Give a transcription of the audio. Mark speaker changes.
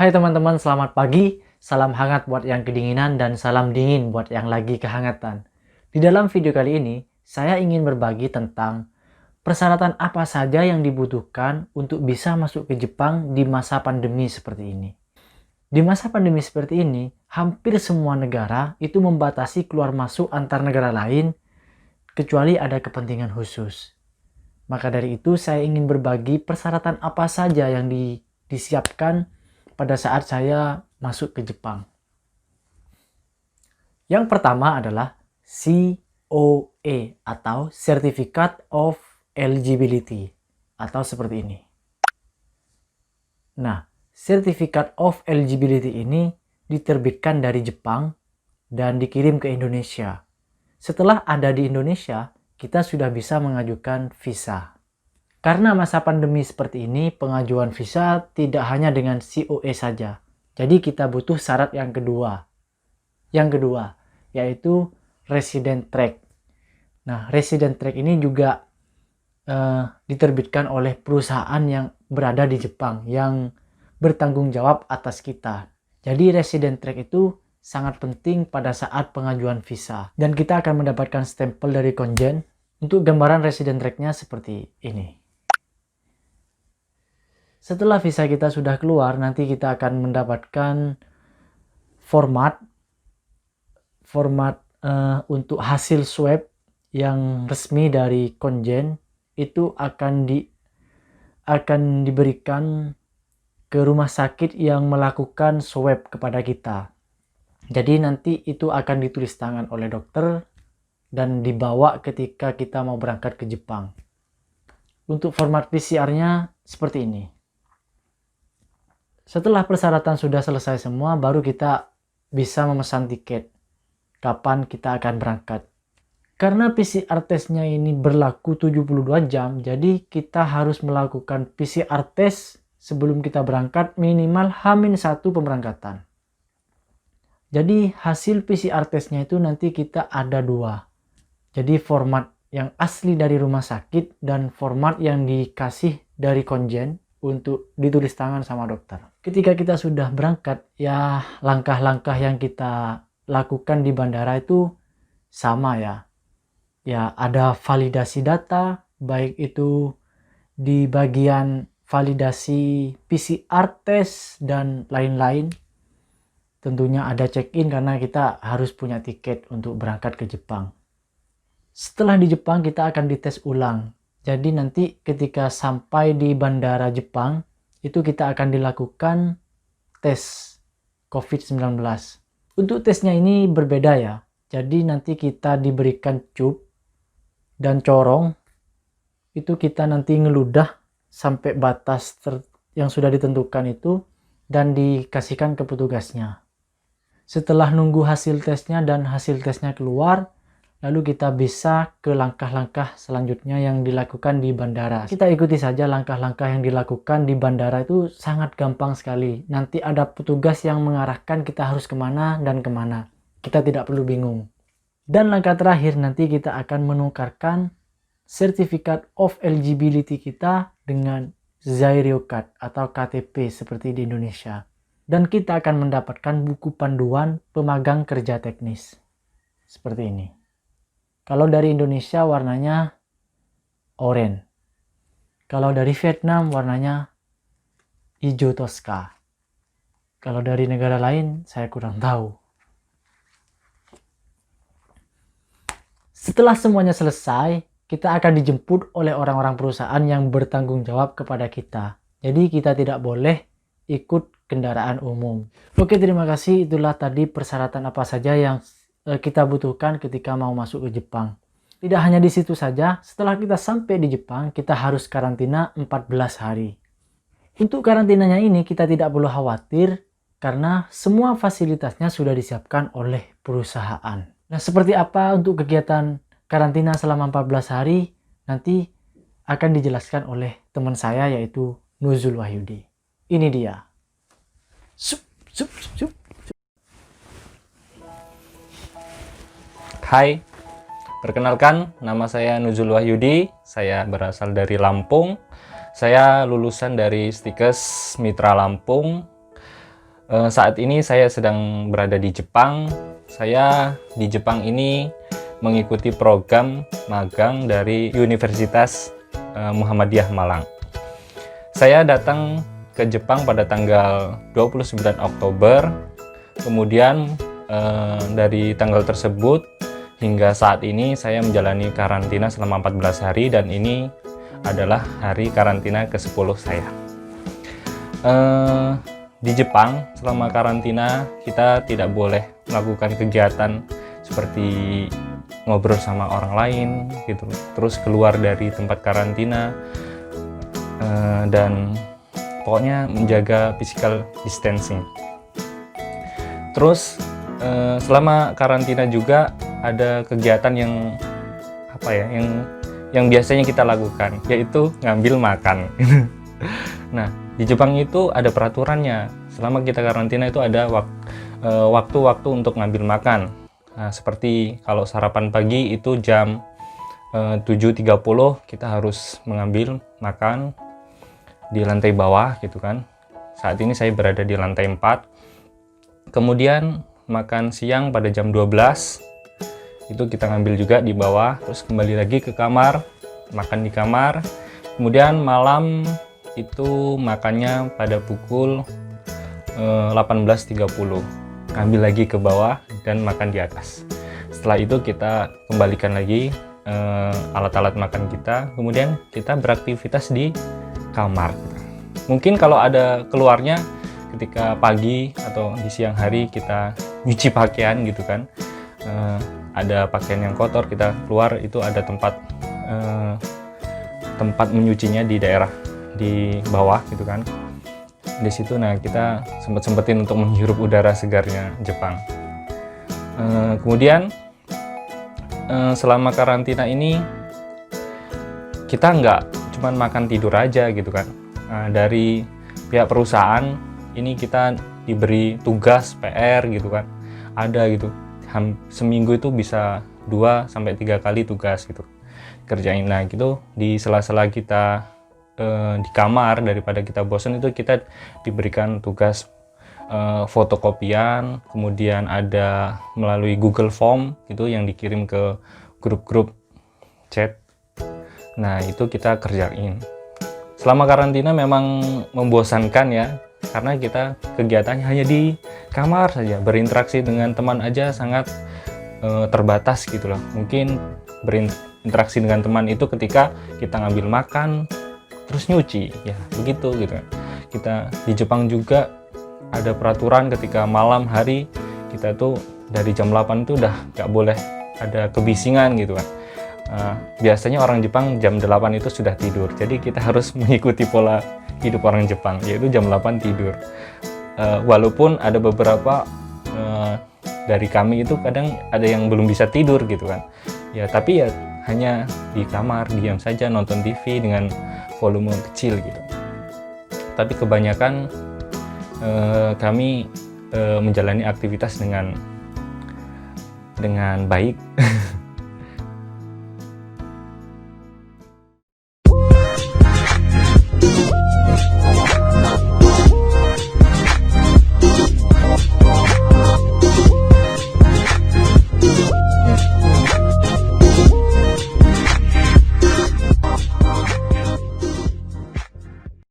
Speaker 1: Hai teman-teman, selamat pagi. Salam hangat buat yang kedinginan dan salam dingin buat yang lagi kehangatan. Di dalam video kali ini, saya ingin berbagi tentang persyaratan apa saja yang dibutuhkan untuk bisa masuk ke Jepang di masa pandemi seperti ini. Di masa pandemi seperti ini, hampir semua negara itu membatasi keluar masuk antar negara lain kecuali ada kepentingan khusus. Maka dari itu saya ingin berbagi persyaratan apa saja yang disiapkan pada saat saya masuk ke Jepang. Yang pertama adalah COE atau Certificate of Eligibility atau seperti ini. Nah, Certificate of Eligibility ini diterbitkan dari Jepang dan dikirim ke Indonesia. Setelah ada di Indonesia, kita sudah bisa mengajukan visa. Karena masa pandemi seperti ini, pengajuan visa tidak hanya dengan COE saja. Jadi kita butuh syarat yang kedua. Yang kedua, yaitu Resident Track. Nah, Resident Track ini juga diterbitkan oleh perusahaan yang berada di Jepang, yang bertanggung jawab atas kita. Jadi Resident Track itu sangat penting pada saat pengajuan visa. Dan kita akan mendapatkan stempel dari Konjen. Untuk gambaran Resident Track-nya seperti ini. Setelah visa kita sudah keluar, nanti kita akan mendapatkan format untuk hasil swab yang resmi dari Konjen. Itu akan diberikan ke rumah sakit yang melakukan swab kepada kita. Jadi nanti itu akan ditulis tangan oleh dokter dan dibawa ketika kita mau berangkat ke Jepang. Untuk format PCR-nya seperti ini. Setelah persyaratan sudah selesai semua, baru kita bisa memesan tiket kapan kita akan berangkat. Karena PCR testnya ini berlaku 72 jam, jadi kita harus melakukan PCR test sebelum kita berangkat minimal H-1 pemberangkatan. Jadi hasil PCR testnya itu nanti kita ada dua. Jadi format yang asli dari rumah sakit dan format yang dikasih dari Konjen untuk ditulis tangan sama dokter. Ketika kita sudah berangkat, ya langkah-langkah yang kita lakukan di bandara itu sama ya. Ya ada validasi data, baik itu di bagian validasi PCR test dan lain-lain. Tentunya ada check-in karena kita harus punya tiket untuk berangkat ke Jepang. Setelah di Jepang kita akan dites ulang. Jadi nanti ketika sampai di bandara Jepang, itu kita akan dilakukan tes COVID-19. Untuk tesnya ini berbeda ya. Jadi nanti kita diberikan cup dan corong. Itu kita nanti ngeludah sampai batas yang sudah ditentukan itu dan dikasihkan ke petugasnya. Setelah nunggu hasil tesnya dan hasil tesnya keluar, lalu kita bisa ke langkah-langkah selanjutnya yang dilakukan di bandara. Kita ikuti saja langkah-langkah yang dilakukan di bandara, itu sangat gampang sekali. Nanti ada petugas yang mengarahkan kita harus kemana dan kemana. Kita tidak perlu bingung. Dan langkah terakhir nanti kita akan menukarkan Certificate of Eligibility kita dengan Zairyo Card atau KTP seperti di Indonesia. Dan kita akan mendapatkan buku panduan pemagang kerja teknis. Seperti ini. Kalau dari Indonesia warnanya oranye. Kalau dari Vietnam warnanya hijau Tosca. Kalau dari negara lain saya kurang tahu. Setelah semuanya selesai, kita akan dijemput oleh orang-orang perusahaan yang bertanggung jawab kepada kita. Jadi kita tidak boleh ikut kendaraan umum. Oke, terima kasih. Itulah tadi persyaratan apa saja yang kita butuhkan ketika mau masuk ke Jepang. Tidak hanya di situ saja, setelah kita sampai di Jepang, kita harus karantina 14 hari. Untuk karantinanya ini kita tidak perlu khawatir karena semua fasilitasnya sudah disiapkan oleh perusahaan. Nah, seperti apa untuk kegiatan karantina selama 14 hari nanti akan dijelaskan oleh teman saya yaitu Nuzul Wahyudi. Ini dia.
Speaker 2: Hai, perkenalkan nama saya Nuzul Wahyudi, saya berasal dari Lampung. Saya lulusan dari Stikes Mitra Lampung Saat ini saya sedang berada di Jepang. Saya di Jepang ini mengikuti program magang dari Universitas Muhammadiyah Malang. Saya datang ke Jepang pada tanggal 29 Oktober. Kemudian dari tanggal tersebut hingga saat ini saya menjalani karantina selama 14 hari dan ini adalah hari karantina ke-10 saya. Di Jepang selama karantina kita tidak boleh melakukan kegiatan seperti ngobrol sama orang lain gitu, terus keluar dari tempat karantina dan pokoknya menjaga physical distancing. Terus selama karantina juga ada kegiatan yang yang biasanya kita lakukan, yaitu ngambil makan. Nah, di Jepang itu ada peraturannya. Selama kita karantina itu ada waktu-waktu untuk ngambil makan. Nah, seperti kalau sarapan pagi itu jam 7.30 kita harus mengambil makan di lantai bawah gitu kan. Saat ini saya berada di lantai 4. Kemudian makan siang pada jam 12 itu kita ngambil juga di bawah, terus kembali lagi ke kamar, makan di kamar. Kemudian malam itu makannya pada pukul 18.30, ambil lagi ke bawah dan makan di atas. Setelah itu kita kembalikan lagi alat-alat makan kita, kemudian kita beraktivitas di kamar. Mungkin kalau ada keluarnya ketika pagi atau di siang hari kita nyuci pakaian gitu kan, ada pakaian yang kotor kita keluar, itu ada tempat menyucinya di daerah di bawah gitu kan. Di situ nah kita sempetin untuk menghirup udara segarnya Jepang. Kemudian selama karantina ini kita nggak cuman makan tidur aja gitu kan. Dari pihak perusahaan ini kita diberi tugas PR gitu kan, ada gitu, seminggu itu bisa 2-3 kali tugas gitu kerjain. Nah gitu di sela-sela kita di kamar, daripada kita bosan itu kita diberikan tugas fotokopian, kemudian ada melalui Google Form gitu yang dikirim ke grup-grup chat. Nah itu kita kerjain. Selama karantina memang membosankan ya, karena kita kegiatannya hanya di kamar saja, berinteraksi dengan teman aja sangat terbatas gitu loh. Mungkin berinteraksi dengan teman itu ketika kita ngambil makan terus nyuci, ya begitu gitu. Kita di Jepang juga ada peraturan ketika malam hari kita tuh dari jam 8 itu udah nggak boleh ada kebisingan gitu kan. Biasanya orang Jepang jam 8 itu sudah tidur, jadi kita harus mengikuti pola hidup orang Jepang, yaitu jam 8 tidur. Walaupun ada beberapa dari kami itu kadang ada yang belum bisa tidur gitu kan, ya tapi ya hanya di kamar diam saja nonton TV dengan volume kecil gitu. Tapi kebanyakan kami menjalani aktivitas dengan baik